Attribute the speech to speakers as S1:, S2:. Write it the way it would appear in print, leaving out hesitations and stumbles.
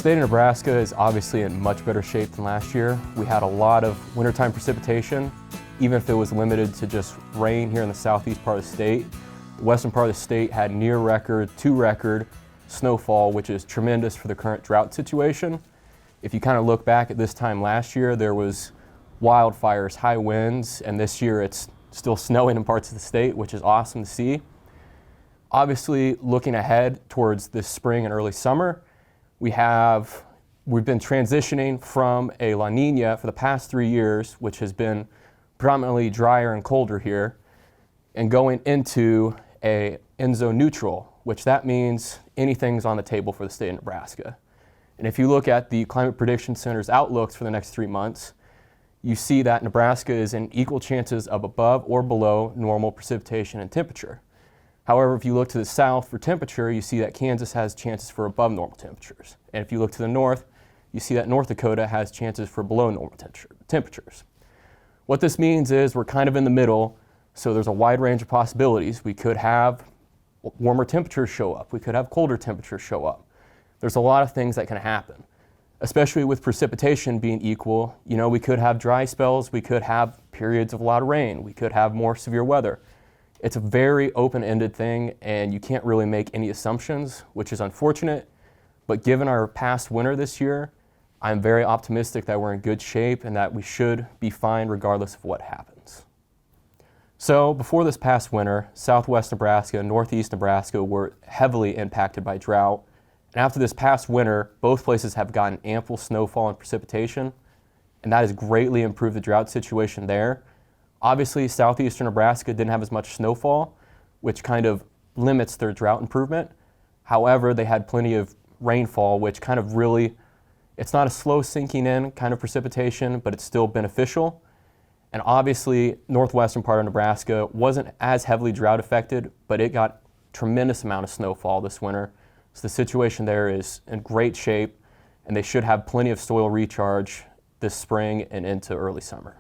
S1: state of Nebraska is obviously in much better shape than last year. We had a lot of wintertime precipitation, even if it was limited to just rain here in the southeast part of the state. The western part of the state had near record to record snowfall, which is tremendous for the current drought situation. If you kind of look back at this time last year, there was wildfires, high winds, and this year it's still snowing in parts of the state, which is awesome to see. Obviously, looking ahead towards this spring and early summer, we've been transitioning from a La Nina for the past 3 years, which has been predominantly drier and colder here, and going into a ENSO neutral, which that means anything's on the table for the state of Nebraska. And if you look at the Climate Prediction Center's outlooks for the next 3 months, you see that Nebraska is in equal chances of above or below normal precipitation and temperature. However, if you look to the south for temperature, you see that Kansas has chances for above normal temperatures. And if you look to the north, you see that North Dakota has chances for below normal temperatures. What this means is we're kind of in the middle, so there's a wide range of possibilities. We could have warmer temperatures show up. We could have colder temperatures show up. There's a lot of things that can happen, especially with precipitation being equal. You know, we could have dry spells. We could have periods of a lot of rain. We could have more severe weather. It's a very open-ended thing, and you can't really make any assumptions, which is unfortunate. But given our past winter this year, I'm very optimistic that we're in good shape and that we should be fine regardless of what happens. So before this past winter, southwest Nebraska and northeast Nebraska were heavily impacted by drought. And after this past winter, both places have gotten ample snowfall and precipitation, and that has greatly improved the drought situation there. Obviously, southeastern Nebraska didn't have as much snowfall, which kind of limits their drought improvement. However, they had plenty of rainfall, which kind of really, it's not a slow sinking in kind of precipitation, but it's still beneficial. And obviously, northwestern part of Nebraska wasn't as heavily drought affected, but it got tremendous amount of snowfall this winter. So the situation there is in great shape, and they should have plenty of soil recharge this spring and into early summer.